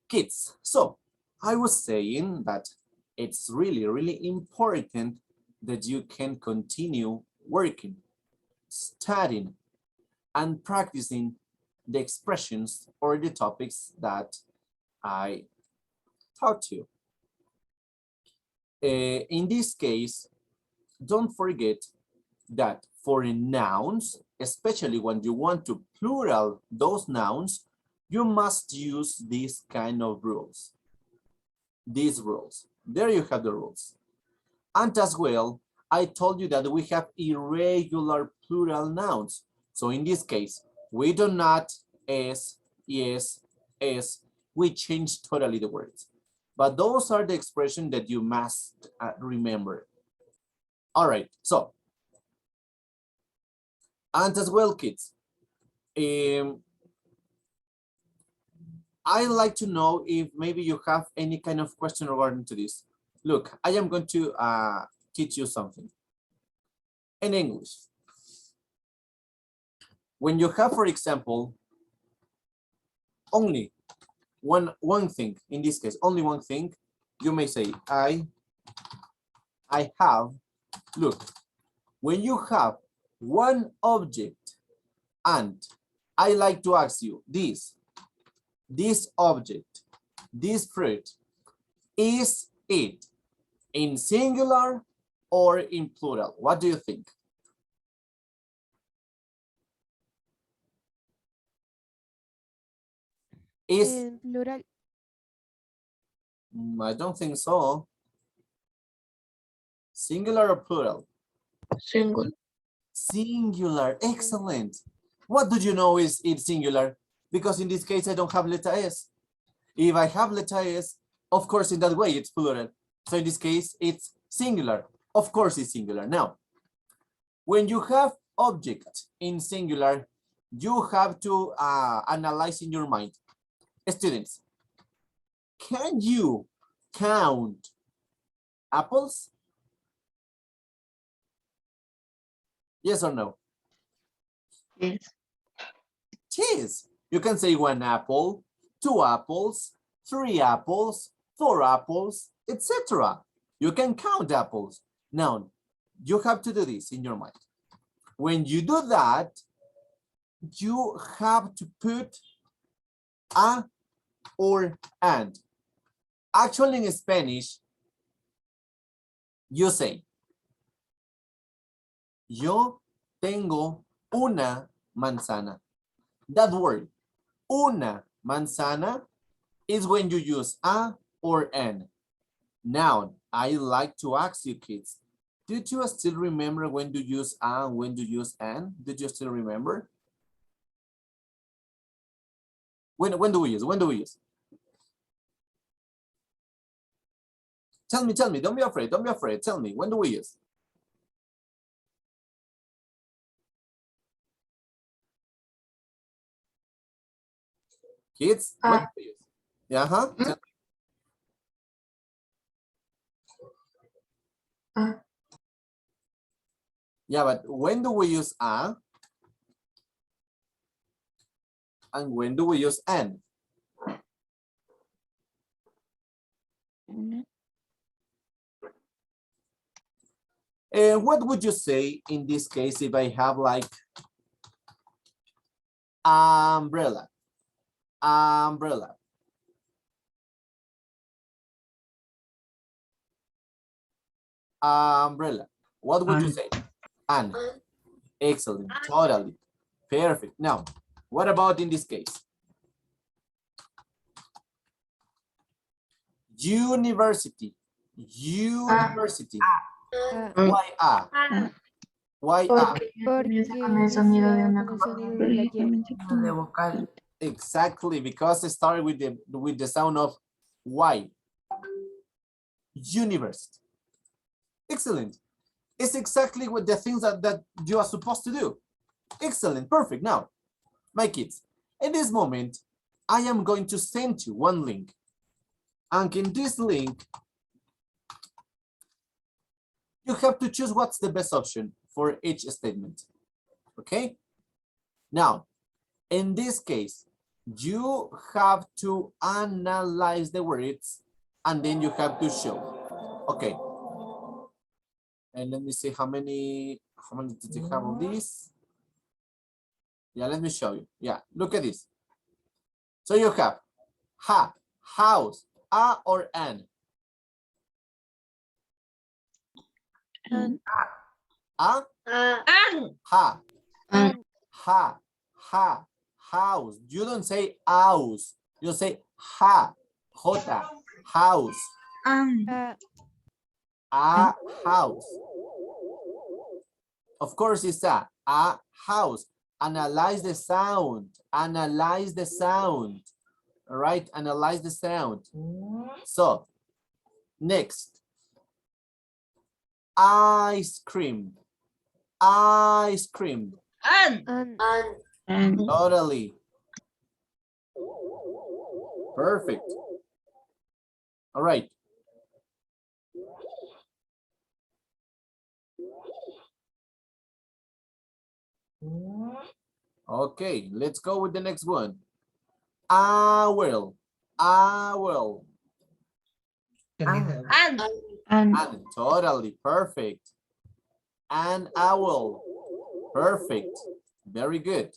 Kids, so I was saying that it's really, really important that you can continue working, studying, and practicing the expressions or the topics that I taught you. In this case, don't forget that for nouns, especially when you want to plural those nouns, you must use these kind of rules. These rules. There you have the rules. And as well, I told you that we have irregular plural nouns. So in this case, we do not s, yes, s. We change totally the words. But those are the expressions that you must remember. All right, so. And as well, kids, I'd like to know if maybe you have any kind of question regarding to this. Look, I am going to teach you something in English. When you have, for example, only one thing, in this case, only one thing, you may say, I have, look, when you have one object and I like to ask you this object, this fruit, is it in singular or in plural? What do you think? Is plural. I don't think so. Singular or plural? Single. Singular, excellent. What do you know is it singular? Because in this case, I don't have letter S. If I have letter S, of course, in that way, it's plural. So in this case, it's singular. Of course, it's singular. Now, when you have object in singular, you have to analyze in your mind. Students, can you count apples? Yes or no? Yes. Yes. You can say 1 apple, 2 apples, 3 apples, 4 apples, etc. You can count apples. Now, you have to do this in your mind. When you do that, you have to put a or and. Actually, in Spanish, you say, yo tengo una manzana. That word, una manzana, is when you use a or an. Now, I like to ask you kids, did you still remember when to use a and when to use an? Did you still remember? When do we use? When do we use? Tell me, don't be afraid, tell me, when do we use? Kids, when do we use? Yeah, yeah, but when do we use a? And when do we use an? What would you say in this case if I have like umbrella? Umbrella. Umbrella. What would you say? An. Excellent. Totally. Perfect. Now, what about in this case? University. University. Why a? Why a? Porque comienza con el sonido de una de vocal. Exactly, because it started with the sound of Y. University. Excellent. It's exactly what the things that you are supposed to do. Excellent, perfect. Now, my kids, in this moment, I am going to send you one link. And in this link, you have to choose what's the best option for each statement. Okay? Now, in this case, You have to analyze the words and then you have to show. Okay. And let me see how many did you have of these? Yeah, let me show you. Yeah, look at this. So you have ha, house, a or an. An. A, An. ha, An. ha, house. You don't say house. You say ha, jota, house. A house. Of course, it's a house. Analyze the sound. Analyze the sound. All right, analyze the sound. So, next. Ice cream. Ice cream. An. Totally. Perfect. All right. Okay, let's go with the next one. I will. I will. And totally perfect. And I will. Perfect. Very good.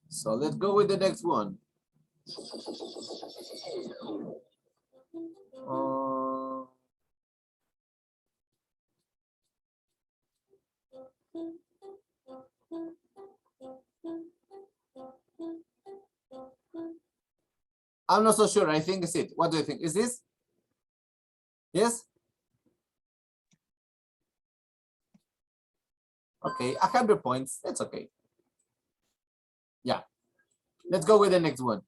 So let's go with the next one. I'm not so sure. I think it's it. What do you think? Is this? Yes? Okay, 100 points. That's okay. Yeah. Let's go with the next one.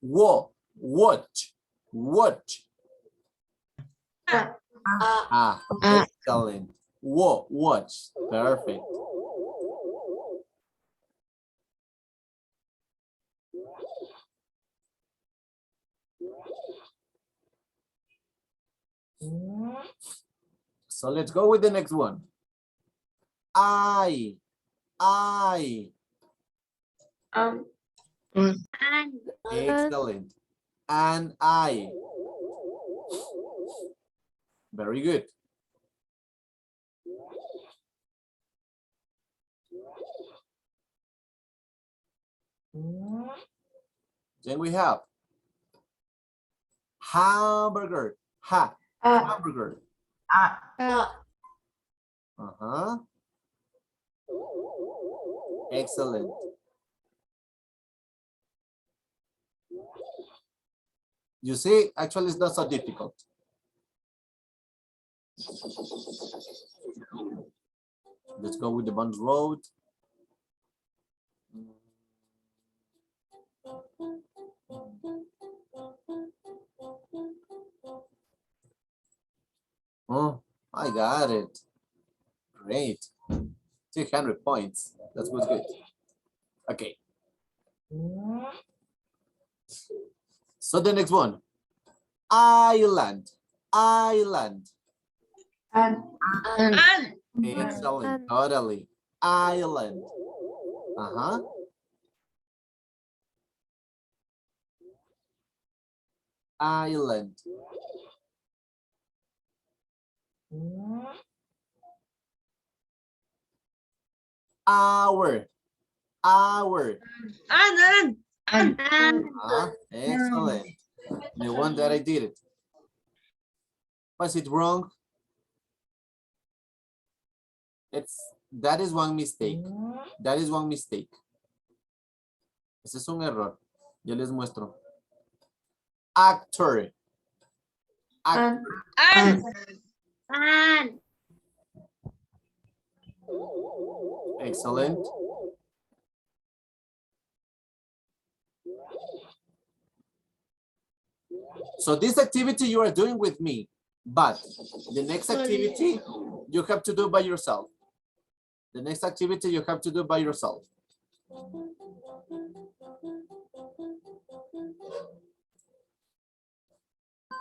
Watch. Excellent. Watch. Perfect. So let's go with the next one. I. Excellent. And I. Very good. Then we have hamburger. Hamburger. Excellent. You see, actually it's not so difficult. Let's go with the Bond Road. Oh, I got it. Great. 200 points. That was good. Okay. So the next one. Island. Excellent. Totally. Island. Island. Hour. Excellent. The one that I did it. Was it wrong? That is one mistake. Ese es un error. Yo les muestro. Actor. Excellent. So this activity you are doing with me, but the next activity you have to do by yourself. The next activity you have to do by yourself.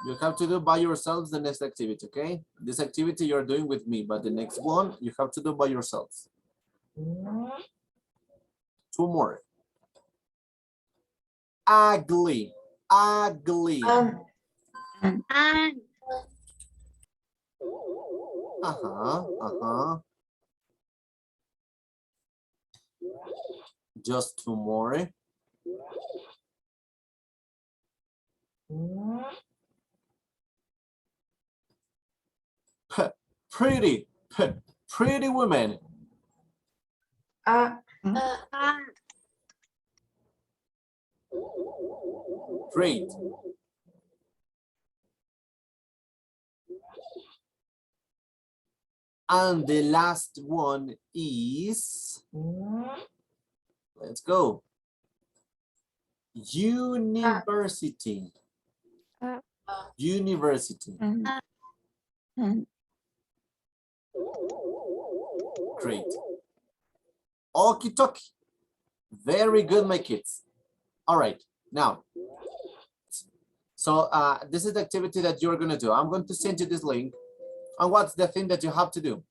You have to do by yourselves the next activity, okay? This activity you're doing with me, but the next one you have to do by yourselves. 2 more. Ugly, ugly. Just 2 more. Pretty, pretty women. Great. And the last one is, let's go. University. University. Great. Okie dokie. Very good, my kids. All right, now. So this is the activity that you're going to do. I'm going to send you this link. And what's the thing that you have to do?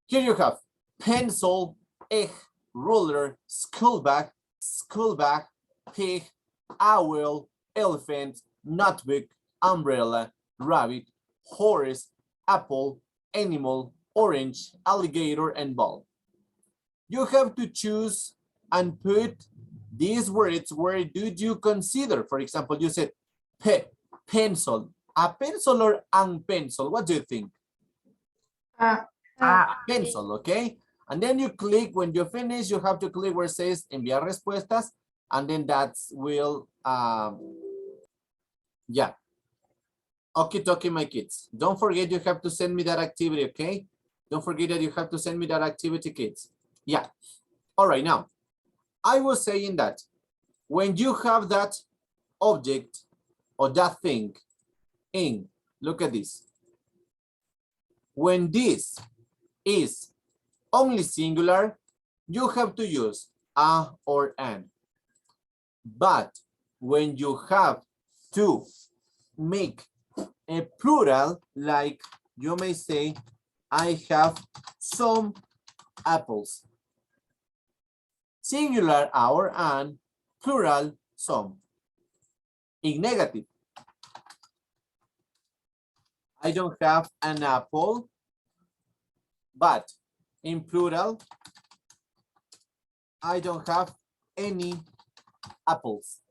Here you have pencil, egg, ruler, school bag, pig, owl, elephant, notebook, umbrella, rabbit, horse, apple, animal, orange, alligator, and ball. You have to choose and put these words where did you consider. For example, you said pencil. A pencil or an pencil? What do you think? Pencil, okay? And then you click, when you finish, you have to click where it says enviar respuestas, and then that will, yeah. Okay, talking my kids. Don't forget you have to send me that activity, okay? Don't forget that you have to send me that activity, kids. Yeah. All right, now, I was saying that when you have that object or that thing in, look at this. When this is only singular, you have to use a or an. But when you have to make a plural, like you may say, I have some apples. Singular, a or an, plural, some. In negative, I don't have an apple, but in plural, I don't have any apples.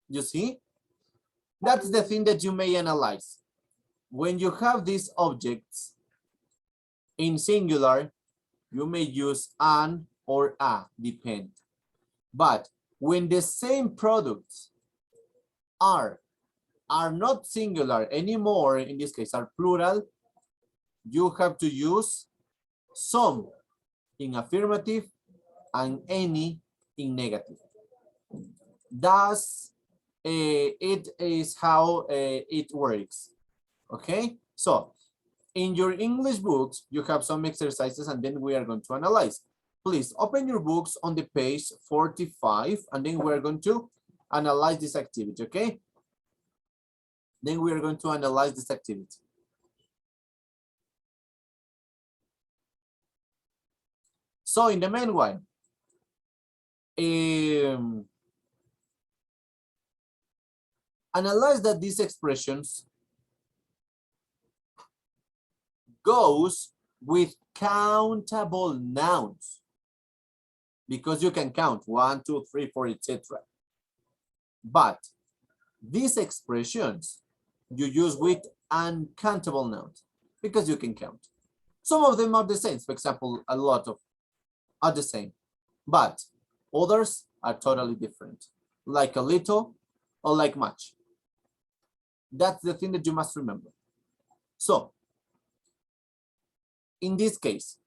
You see? That's the thing that you may analyze. When you have these objects in singular, you may use an or a, depend. But when the same products are not singular anymore, in this case are plural, you have to use some in affirmative and any in negative. Thus, it is how it works. Okay, so in your English books, you have some exercises and then we are going to analyze. Please open your books on the page 45 and then we're going to analyze this activity, okay? Then we are going to analyze this activity. So in the meanwhile, analyze that these expressions goes with countable nouns because you can count 1, 2, 3, 4, etc. But these expressions you use with uncountable nouns because you can count. Some of them are the same. For example, a lot of are the same, but others are totally different, like a little or like much. That's the thing that you must remember. So in this case,